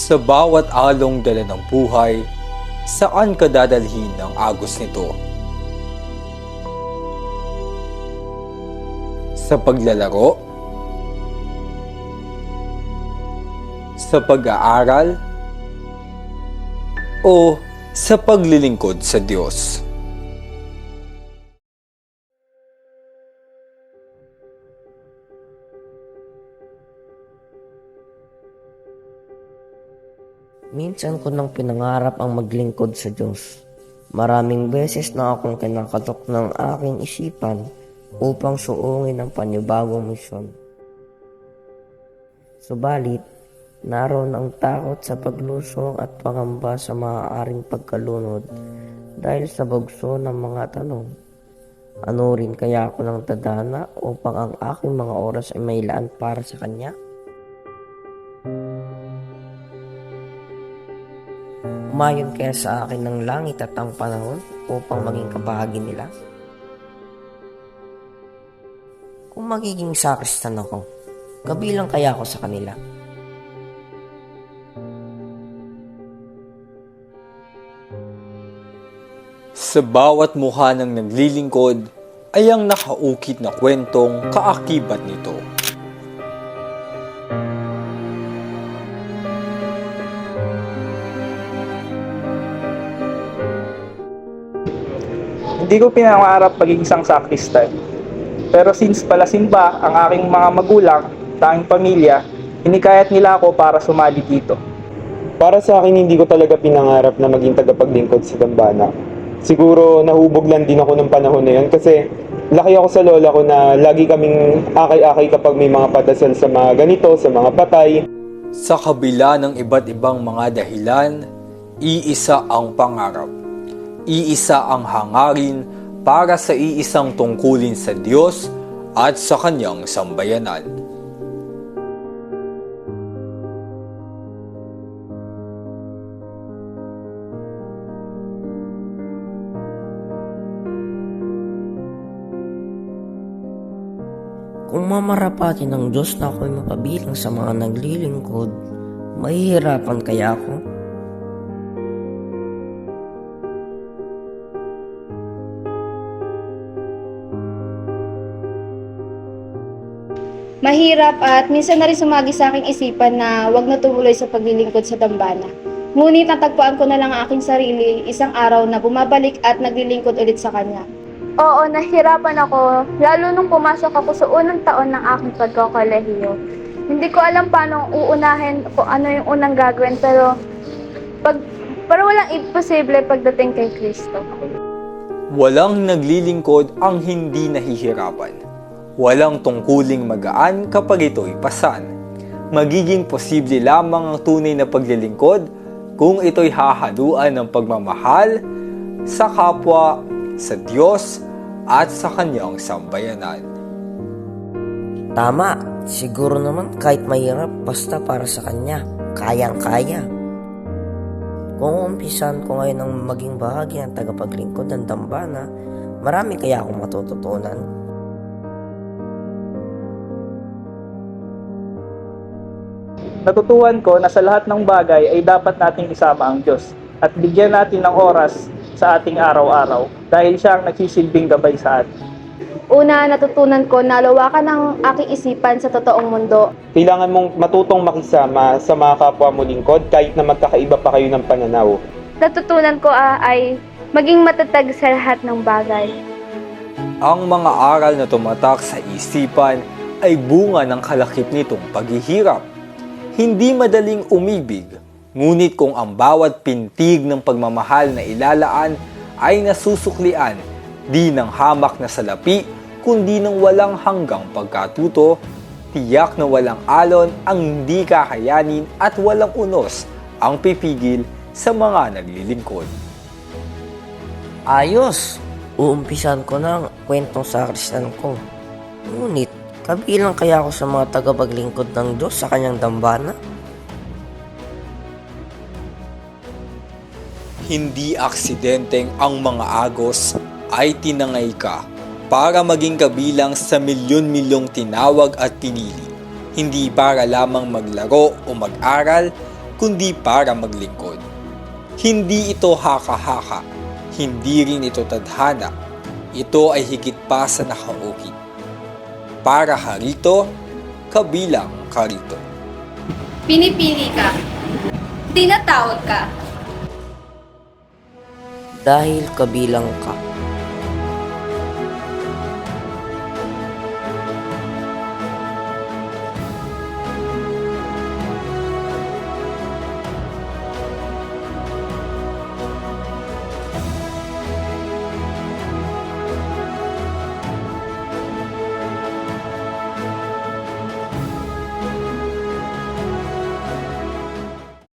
Sa bawat along dala ng buhay, saan ka dadalhin ng agos nito? Sa paglalaro? Sa pag-aaral? O sa paglilingkod sa Diyos? Minsan ko nang pinangarap ang maglingkod sa Diyos. Maraming beses na akong kinakatok ng aking isipan upang suungin ang panibagong misyon. Subalit, naroon ang takot sa paglusong at pangamba sa maaaring pagkalunod dahil sa bugso ng mga tanong. Ano rin kaya ako ng tadhana upang ang aking mga oras ay mailaan para sa Kanya? Umayon kaya sa akin ng langit at ang panahon upang maging kabahagi nila? Kung magiging sakristan ako, kabilang kaya ako sa kanila? Sa bawat mukha ng naglilingkod ay ang nakaukit na kwentong kaakibat nito. Hindi ko pinangarap maging isang sakristan. Pero since palasimba ang aking mga magulang, tanging pamilya, hinikayat nila ako para sumali dito. Para sa akin, hindi ko talaga pinangarap na maging tagapaglingkod sa dambana. Siguro nahubog lang din ako ng panahon na yun kasi laki ako sa lola ko na lagi kaming akay-akay kapag may mga padasal sa mga ganito, sa mga patay. Sa kabila ng iba't ibang mga dahilan, iisa ang pangarap. Iisa ang hangarin para sa iisang tungkulin sa Diyos at sa Kanyang sambayanan. Kung mamarapatin ng Diyos na ako'y mapabilang sa mga naglilingkod, mahihirapan kaya ako? Mahirap at minsan na rin sumagi sa aking isipan na wag na tumuloy sa paglilingkod sa dambana. Ngunit natagpuan ko na lang ang aking sarili isang araw na bumabalik at naglilingkod ulit sa Kanya. Oo, nahirapan ako, lalo nung pumasok ako sa unang taon ng aking pagkakalehiyo. Hindi ko alam paano uunahin kung ano yung unang gagawin, pero walang imposible pagdating kay Kristo. Walang naglilingkod ang hindi nahihirapan. Walang tungkuling magaan kapag ito'y pasan. Magiging posible lamang ang tunay na paglilingkod kung ito'y hahaluan ng pagmamahal sa kapwa, sa Diyos, at sa Kanyang sambayanan. Tama, siguro naman kahit mahirap, basta para sa Kanya, kayang-kaya. Kung umpisan ko ngayon ang maging bahagi ng tagapaglingkod ng dambana, marami kaya akong matututunan. Natutuhan ko na sa lahat ng bagay ay dapat nating isama ang Diyos at bigyan natin ng oras sa ating araw-araw dahil siya ang nagsisilbing gabay sa atin. Una, natutunan ko na lawakan ang aking isipan sa totoong mundo. Kailangan mong matutong makisama sa mga kapwa mo lingkod kahit na magkakaiba pa kayo ng pananaw. Natutunan ko ay maging matatag sa lahat ng bagay. Ang mga aral na tumatak sa isipan ay bunga ng kalakip nitong paghihirap. Hindi madaling umibig, ngunit kung ang bawat pintig ng pagmamahal na ilalaan ay nasusuklian, di ng hamak na salapi, kundi ng walang hanggang pagkatuto, tiyak na walang alon ang hindi kakayanin at walang unos ang pipigil sa mga naglilingkod. Ayos! Uumpisan ko na ang kwentong sakristan ko. Ngunit, kabilang kaya ako sa mga tagapaglingkod ng Diyos sa Kanyang dambana? Hindi aksidenteng ang mga agos ay tinangay ka para maging kabilang sa milyon-milyong tinawag at pinili. Hindi para lamang maglaro o mag-aral, kundi para maglingkod. Hindi ito haka-haka, hindi rin ito tadhana. Ito ay higit pa sa nakaukit. Para harito, kabilang karito. Pinipili ka. Tinatawag ka. Dahil kabilang ka.